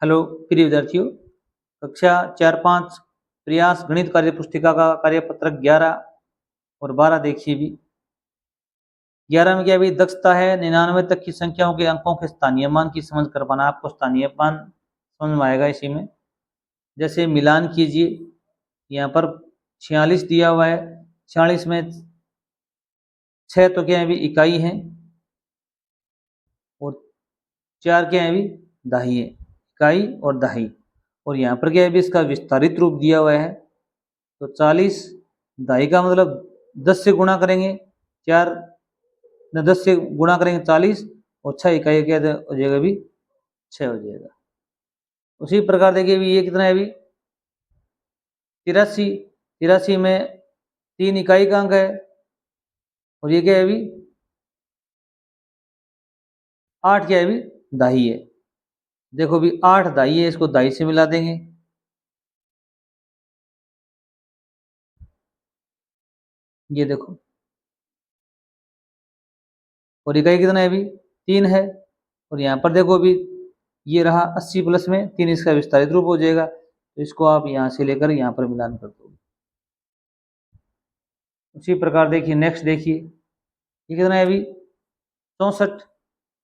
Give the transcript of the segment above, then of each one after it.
Hello प्रिय विद्यार्थियों, कक्षा 4-5 प्रयास गणित कार्य पुस्तिका का कार्यपत्रक 11 और 12 देखिए भी। 11 में क्या भी दक्षता है 99 तक की संख्याओं के अंकों के स्थानीय मान की समझ कर पाना। आपको स्थानीय मान समझ में आएगा इसी में। जैसे मिलान कीजिए, यहाँ पर 46 दिया हुआ है, 46 में 6 तो क्या है भी इकाई है और 4 क्या है भी दहाई है, इकाई और दहाई। और यहाँ पर क्या है भी इसका विस्तारित रूप दिया हुआ है, तो 40 दहाई का मतलब 10 से गुणा करेंगे, 4 10 से गुणा करेंगे 40 और 6 इकाई क्या हो जाएगा भी 6 हो जाएगा। उसी प्रकार देखिए भी ये कितना है भी 83, 83 में 3 इकाई का अंक है और ये क्या है भी 8 क्या है भी दहाई है। देखो भी 8 दहाई है, इसको दहाई से मिला देंगे, ये देखो। और इकाई कितना है भी 3 है। और यहाँ पर देखो भी ये रहा 80 प्लस में 3, इसका विस्तारित रूप हो जाएगा, तो इसको आप यहाँ से लेकर यहाँ पर मिलान कर दो। उसी प्रकार देखिए नेक्स्ट देखिए, ये कितना है अभी 64,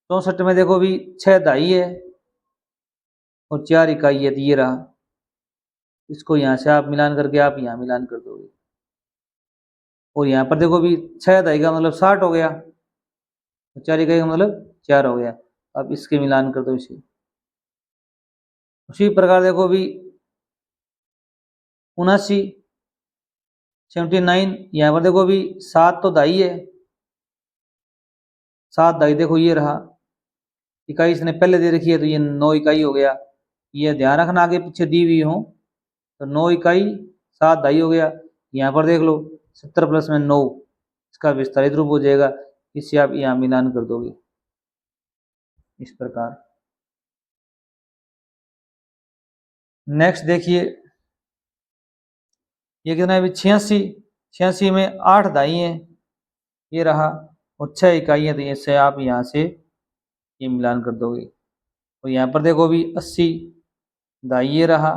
64 में देखो भी 6 दहाई है और 4 इकाई है, तो ये रहा। इसको यहाँ से आप मिलान करके आप यहाँ मिलान कर दोगे। और यहाँ पर देखो भी 6 दहाई का मतलब 60 हो गया, 4 इकाई का मतलब 4 हो गया। अब इसके मिलान कर दो इसे। उसी प्रकार देखो भी 79, 79 यहाँ पर देखो भी 7 तो दहाई है, 7 दहाई देखो ये रहा। इकाई इसने पहले दे रखी है तो ये 9 इकाई हो गया। ये ध्यान रखना आगे पीछे दी हुई हो, तो 9 इकाई 7 दहाई हो गया। यहाँ पर देख लो 70 प्लस में 9, इसका विस्तारित रूप हो जाएगा, इससे आप यहाँ मिलान कर दोगे इस प्रकार। नेक्स्ट देखिए, ये कितना है अभी 86, 86 में 8 दहाई है, ये रहा और 6 इकाई है, तो इससे आप यहाँ से ये मिलान कर दोगे। और यहाँ पर देखो भी 80 दहाई ये रहा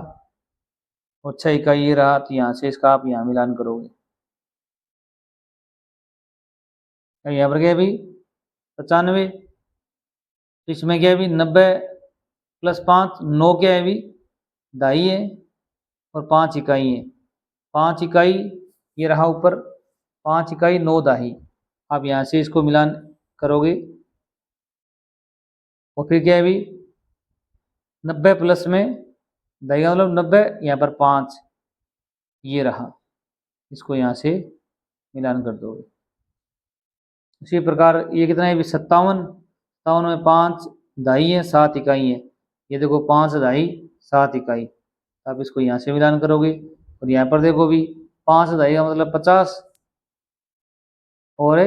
और 6 इकाई ये रहा, तो यहाँ से इसका आप यहाँ मिलान करोगे। यहाँ पर क्या है भी 95, इसमें क्या है भी 90 प्लस 5 9 क्या है भी दहाई है और 5 इकाई है, 5 इकाई ये रहा ऊपर, 5 इकाई 9 दहाई। आप यहाँ से इसको मिलान करोगे और फिर क्या है भी 90 प्लस में दहाई का मतलब 90, यहाँ पर 5 ये रहा, इसको यहाँ से मिलान कर दोगे। उसी प्रकार ये कितना है 57, 57 में 5 दहाई है 7 इकाई है, ये देखो 5 दहाई 7 इकाई, आप इसको यहाँ से मिलान करोगे। और यहाँ पर देखो भी 5 दहाई का मतलब 50 और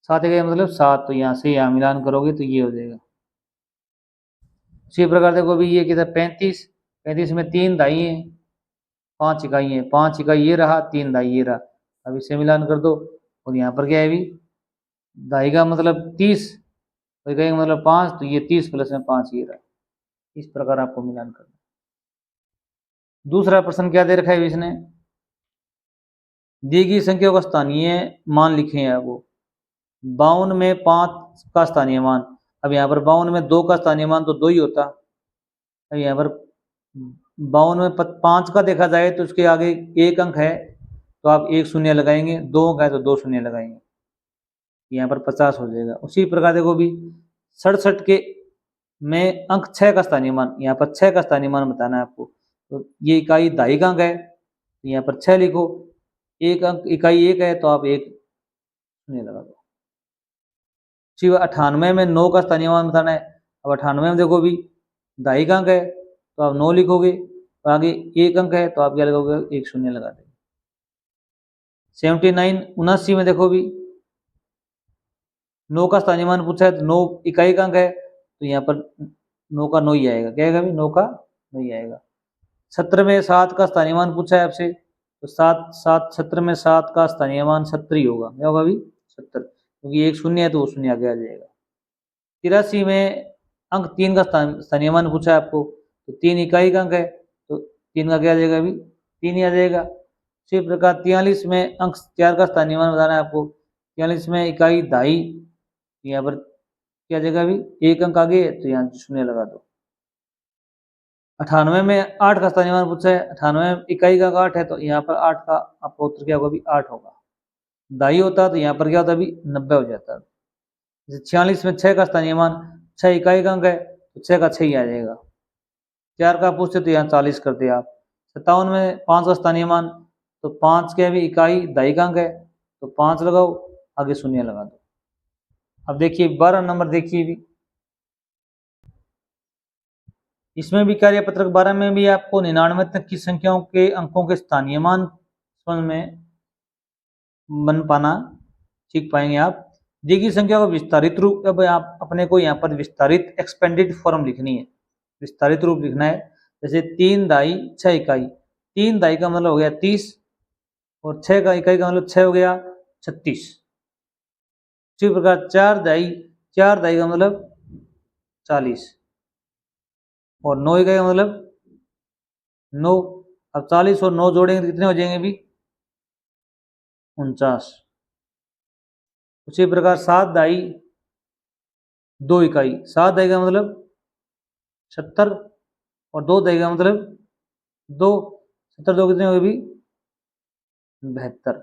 7 इकाई का मतलब 7, तो यहाँ से यहाँ मिलान करोगे तो ये हो जाएगा। उसी प्रकार देखो भी ये कितना 35, 35 में 3 दहाई है 5 इकाई है, 5 इकाई ये रहा 3 दहाई ये रहा, अब इसे मिलान कर दो। और यहाँ पर क्या है भी दहाई का मतलब 30 तो इकाई का मतलब 5, तो ये 30 प्लस में 5 ये रहा। इस प्रकार आपको मिलान करना। दूसरा प्रश्न क्या दे रखा है इसने, दी गई संख्याओं का स्थानीय मान लिखे हैं वो। 52 में 5 का स्थानीय मान, अब यहाँ पर 52 में 2 का स्थानीय मान तो 2 ही होता। अब यहाँ पर 52 में 5 का देखा जाए तो उसके आगे 1 अंक है, तो आप 1 शून्य लगाएंगे, 2 अंक है तो 2 शून्य लगाएंगे, यहाँ पर 50 हो जाएगा। उसी प्रकार देखो भी 67 के में अंक 6 का स्थानीय मान, यहाँ पर 6 का स्थानीय मान बताना है आपको, तो ये इकाई दहाई का अंक है, तो यहाँ पर 6 लिखो, एक अंक इकाई 1 है तो आप 1 शून्य लगा दो। 98 में 9 का स्थानीय मान बताना है, अब 98 में देखो भी दहाई का अंक है तो आप 9 लिखोगे, तो आगे 1 अंक है तो आप क्या लगोगे 1 शून्य लगा देंगे। 79 में देखो भी 9 का स्थानीय मान पूछा है तो 9 इकाई का अंक है, तो यहाँ पर 9 का 9 ही आएगा, क्या आएगा भी 9 का 9 ही आएगा। 70 में 7 का स्थानीय मान पूछा है आपसे, तो 70 में 7 का स्थानीय मान 70 ही होगा, क्या होगा अभी 70, क्योंकि 1 शून्य है तो वो शून्य आगे आ जाएगा। 83 में अंक 3 का स्थानीय मान पूछा है आपको, तो 3 इकाई का अंक है, तो 3 का क्या आ जाएगा अभी, 3 ही आ जाएगा। इसी प्रकार 43 में अंक 4 का स्थानीय मान बताना है आपको। 43 में इकाई दाई, यहाँ पर क्या आ जाएगा, अभी 1 अंक आगे है तो यहाँ 0 लगा दो। 98 में 8 का स्थानीय मान पूछा है, 98 में इकाई का 8 है तो यहाँ पर 8 का आपका उत्तर क्या होगा, अभी 8 होगा। दाई होता तो यहाँ पर क्या होता, अभी 90 हो जाता। जैसे 46 में 6 का स्थानीय मान, 6 इकाई का अंक है तो 6 का 6 ही आ जाएगा। 4 का पूछते तो यहाँ 40 कर दिया आप। 57 में 5 का स्थानीय मान, तो 5 के भी इकाई दाई का अंक है तो 5 लगाओ, आगे 0 लगा दो। अब देखिए 12 नंबर देखिए भी, इसमें भी कार्यपत्रक 12 में भी आपको 99 तक की संख्याओं के अंकों के स्थानीय मान समझ में बन पाना सीख पाएंगे आप। दी गई संख्या को विस्तारित रूप, अब आप अपने को यहाँ पर विस्तारित एक्सपेंडेड फॉर्म लिखनी है, विस्तारित रूप लिखना है। जैसे 3 दाई 6 इकाई, 3 दाई का मतलब हो गया 30 और 6 का इकाई का मतलब 6 हो गया 36। इसी प्रकार 4 दाई का मतलब 40 और 9 इकाई का मतलब 9। अब 40 और 9 जोड़ेंगे तो कितने हो जाएंगे अभी, 49। उसी प्रकार 7 दाई 2 इकाई, 7 दाई का मतलब 70 और 2 दाई का मतलब 2, 70 2 कितने हो गए अभी, 72।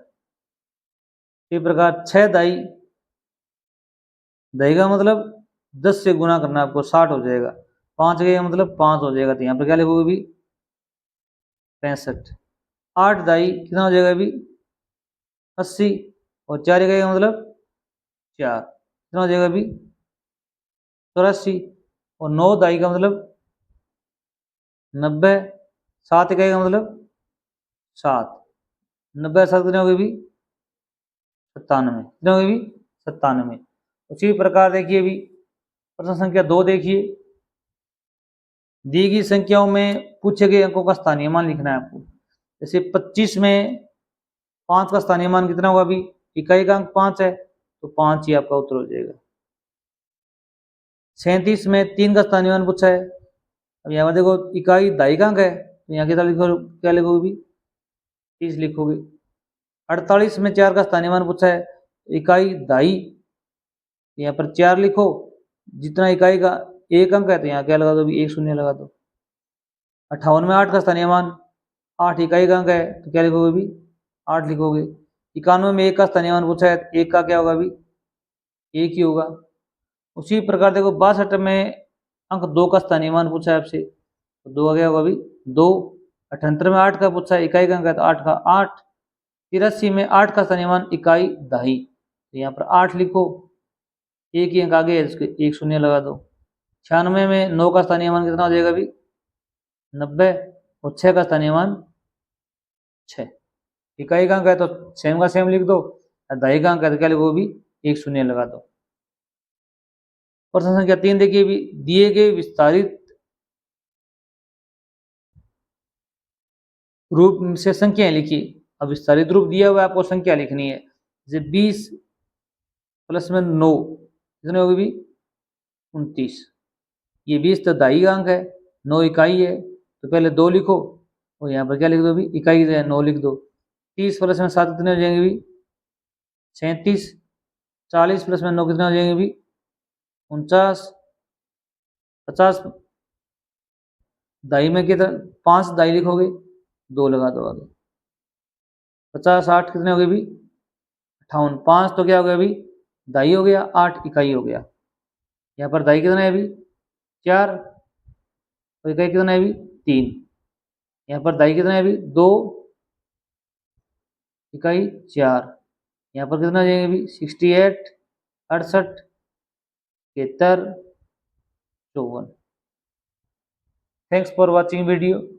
इसी प्रकार 6 दाई का मतलब 10 से गुना करना आपको, 60 हो जाएगा। 5 का मतलब 5 हो जाएगा, तो यहाँ पर क्या लिखोगे अभी, 65। 8 दाई कितना हो जाएगा अभी, 80 और 4 इकाई का मतलब 4, कितना हो जाएगा अभी, 84 और 9 दाई का मतलब 90, 7 इकाई का मतलब 7, 90 7 कितने हो गए अभी, 97, कितने हो गए अभी, 97। उसी प्रकार देखिए अभी प्रश्न संख्या 2 देखिए, दी गई संख्याओं में पूछे गए अंकों का स्थानीय मान लिखना है आपको। जैसे 25 में 5 का स्थानीय मान कितना होगा, अभी इकाई का अंक 5 है तो 5 ही आपका उत्तर हो जाएगा। 37 में 3 का स्थानीय मान पूछा है, अब यहाँ पर देखो इकाई दाई का अंक है तो यहाँ कितना लिखो, क्या लिखोगे अभी, 30 लिखोगे। 48 में 4 का स्थानीय मान पूछा है, इकाई दाई यहाँ पर 4 लिखो, जितना इकाई का 1 अंक है तो यहाँ क्या लगा दो, अभी 1 0 लगा दो। 58 में 8 का स्थानीय मान, 8 इकाई का अंक है तो क्या लिखोगे अभी, 8 लिखोगे। 91 में 1 का स्थानीय मान पूछा है तो 1 का क्या होगा अभी, 1 ही होगा। उसी प्रकार देखो 62 में अंक 2 का स्थानीय मान पूछा है आपसे, तो 2 का क्या होगा अभी, 2। 78 में 8 का पूछा है, इकाई का अंक है तो 8 का 8। 83 में 8 का स्थानीय मान इकाई दाई, तो यहाँ पर 8 लिखो, 1 ही अंक आगे है इसके 1 0 लगा दो। 96 में 9 का स्थानीय मान कितना हो जाएगा अभी, 90 और 6 का स्थानीय मान 6। इकाई का अंक है तो सेम का सेम लिख दो, दाई का अंक है तो क्या लिखो अभी, 1 0 लगा दो। प्रश्न संख्या 3 देखिए भी, दिए गए विस्तारित रूप से संख्याएं लिखिए। अब विस्तारित रूप दिया हुआ है, आपको संख्या लिखनी है। जैसे 20 प्लस में 9 कितने होगी भी, 29। ये 20 तो दाई का अंक है, 9 इकाई है तो पहले 2 लिखो और यहाँ पर क्या लिख दो अभी, इकाई है 9 लिख दो। 30 प्लस में 7 कितने हो जाएंगे भी, 37। 40 प्लस में 9 कितने हो जाएंगे भी, 49। 50 दाई में कितना, 5 दाई लिखोगे, 2 लगा दो आगे। 50 8 कितने हो गए भी, 58। 5 तो क्या हो गया अभी, दाई हो गया, 8 इकाई हो गया। यहाँ पर दाई कितना है अभी, 4 और इकाई कितना है अभी, 3। यहाँ पर दाई कितना है अभी, 2 इकाई 4। यहाँ पर कितना जाएंगे अभी, 68 68 73 54। Thanks for watching video.